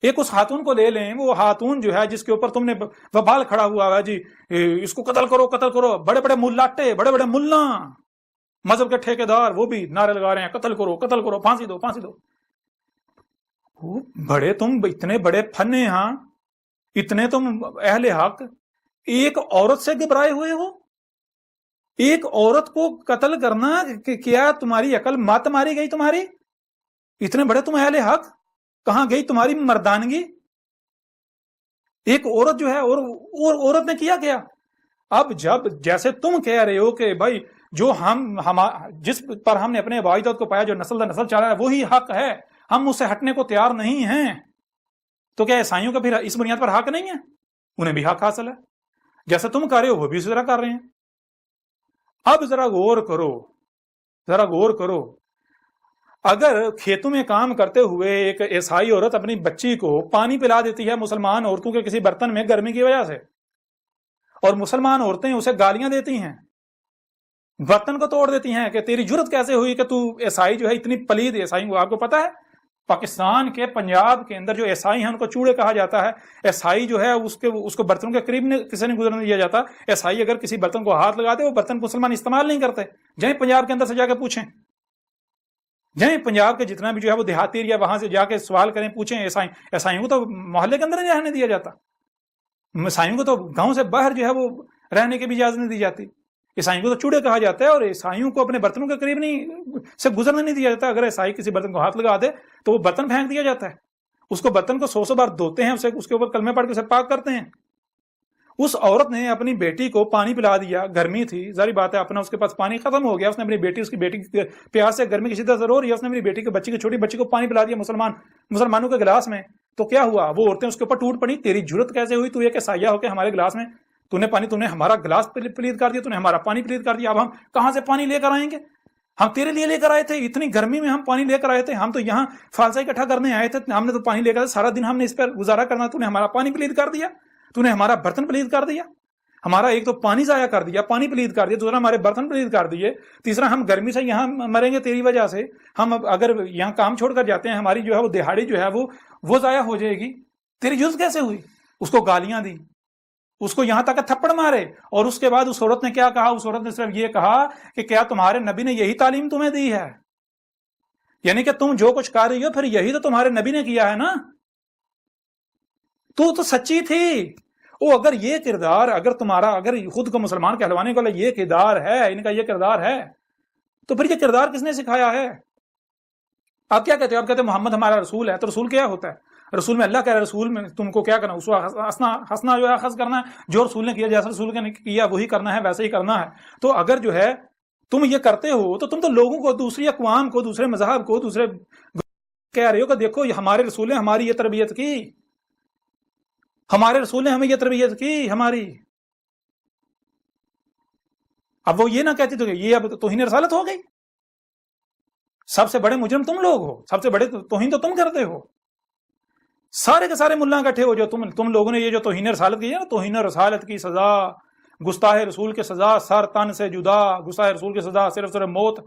ایک اس خاتون کو لے لیں، وہ خاتون جو ہے جس کے اوپر تم نے وبال کھڑا ہوا ہے جی، اس کو قتل کرو قتل کرو، بڑے بڑے ملاٹے، بڑے بڑے ملا، مذہب کے ٹھیکیدار، وہ بھی نعرے لگا رہے ہیں قتل کرو قتل کرو، پھانسی دو پھانسی دو۔ بڑے تم اتنے بڑے فنے، ہاں اتنے تم اہل حق، ایک عورت سے گھبرائے ہوئے ہو؟ ایک عورت کو قتل کرنا کیا تمہاری عقل مت ماری گئی تمہاری؟ اتنے بڑے تم اہل حق، کہاں گئی تمہاری مردانگی؟ ایک عورت جو ہے، اور عورت نے کیا کیا؟ اب جب جیسے تم کہہ رہے ہو کہ بھائی جو جس پر ہم نے اپنے واحدات کو پایا، جو نسل در نسل چل رہا ہے وہی حق ہے، ہم اس سے ہٹنے کو تیار نہیں ہیں، تو کیا عیسائیوں کا پھر اس بنیاد پر حق نہیں ہے؟ انہیں بھی حق حاصل ہے، جیسے تم کر رہے ہو وہ بھی اسی طرح کر رہے ہیں۔ اب ذرا غور کرو، ذرا غور کرو، اگر کھیتوں میں کام کرتے ہوئے ایک عیسائی عورت اپنی بچی کو پانی پلا دیتی ہے مسلمان عورتوں کے کسی برتن میں گرمی کی وجہ سے، اور مسلمان عورتیں اسے گالیاں دیتی ہیں، برتن کو توڑ دیتی ہیں کہ تیری جرت کیسے ہوئی کہ تو عیسائی جو ہے اتنی پلید عیسائی کو، آپ کو پتا ہے پاکستان کے پنجاب کے اندر جو عیسائی ہیں ان کو چوڑے کہا جاتا ہے، عیسائی جو ہے اس کو برتنوں کے قریب کسی نے گزرنے دیا جاتا، عیسائی اگر کسی برتن کو ہاتھ لگاتے وہ برتن مسلمان استعمال نہیں کرتے، جائیں پنجاب کے اندر سے جا کے پوچھیں، جائیں پنجاب کے جتنا بھی جو ہے وہ دیہاتی ایریا وہاں سے جا کے سوال کریں، پوچھیں، عیسائیوں کو تو محلے کے اندر نہیں رہنے دیا جاتا، عیسائیوں کو تو گاؤں سے باہر جو ہے وہ رہنے کی بھی اجازت نہیں دی جاتی، عیسائیوں کو تو چوڑے کہا جاتا ہے، اور عیسائیوں کو اپنے برتنوں کے قریب نہیں سے گزرنے نہیں دیا جاتا، اگر عیسائی کسی برتن کو ہاتھ لگا دے تو وہ برتن پھینک دیا جاتا ہے، اس کو برتن کو 100 بار دھوتے ہیں، اس کے اوپر کلمے پڑھ کے اسے پاک کرتے ہیں۔ اس عورت نے اپنی بیٹی کو پانی پلا دیا، گرمی تھی، ظاہر بات ہے اپنا اس کے پاس پانی ختم ہو گیا، اس نے اس کی بیٹی پیاس سے گرمی کی شدت ضرور ہے، اس نے اپنی بیٹی کے بچی کی چھوٹی بچی کو پانی پلا دیا مسلمانوں کے گلاس میں، تو کیا ہوا؟ وہ عورتیں اس کے اوپر ٹوٹ پڑی، تیری جرت کیسے ہوئی، تو ایک عیسائیہ ہو کے ہمارے گلاس میں تو نے ہمارا گلاس پلید کر دیا، تو نے ہمارا پانی پلید کر دیا، اب ہم کہاں سے پانی لے کر آئیں گے؟ ہم تیرے لیے لے کر آئے تھے، اتنی گرمی میں ہم پانی لے کر آئے تھے، ہم تو یہاں فالسا اکٹھا کرنے آئے تھے، ہم نے تو پانی لے کر سارا دن ہم نے اس پر گزارا کرنا، تو نے ہمارا پانی پلید کر دیا، تو نے ہمارا برتن پلید کر دیا، ہمارا ایک تو پانی ضائع کر دیا، پانی پلید کر دیا، دوسرا ہمارے برتن پلید کر دیے، تیسرا ہم گرمی سے یہاں مریں گے تیری وجہ سے، ہم اگر یہاں کام چھوڑ کر جاتے ہیں ہماری جو ہے وہ دہاڑی جو ہے وہ ضائع ہو جائے گی، تیری جرت کیسے ہوئی؟ اس کو گالیاں دی، اس کو یہاں تک تھپڑ مارے، اور اس کے بعد اس عورت نے کیا کہا؟ اس عورت نے صرف یہ کہا کہ کیا تمہارے نبی نے یہی تعلیم تمہیں دی ہے؟ یعنی کہ تم جو کچھ کر رہی ہو پھر یہی تو تمہارے نبی نے کیا ہے نا؟ تو سچی تھی وہ، اگر یہ کردار اگر خود کو مسلمان کہلوانے کا یہ کردار ہے، ان کا یہ کردار ہے، تو پھر یہ کردار کس نے سکھایا ہے؟ آپ کیا کہتے ہو؟ آپ کہتے ہیں محمد ہمارا رسول ہے، تو رسول کیا ہوتا ہے؟ رسول میں اللہ کہہ رہا ہے رسول میں تم کو کیا کرنا، اس کو ہنسنا جو ہے اخذ کرنا ہے، جو رسول نے کیا جیسا رسول نے کیا وہی کرنا ہے، ویسے ہی کرنا ہے۔ تو اگر جو ہے تم یہ کرتے ہو تو تم تو لوگوں کو، دوسری اقوام کو، دوسرے مذہب کو، دوسرے کہہ رہے ہو کہ دیکھو ہمارے رسول نے ہماری یہ تربیت کی، ہمارے رسول نے ہمیں یہ تربیت کی ہماری۔ اب وہ یہ نہ کہتی تو یہ اب توہین رسالت ہو گئی، سب سے بڑے مجرم تم لوگ ہو، سب سے بڑے توہین تو تم کرتے ہو، سارے کے سارے ملا اکٹھے ہو جو تم لوگوں نے یہ جو توہین رسالت کی ہے نا، توہین رسالت کی سزا، گستاخ رسول کی سزا سر تن سے جدا، گستاخ رسول کی سزا صرف موت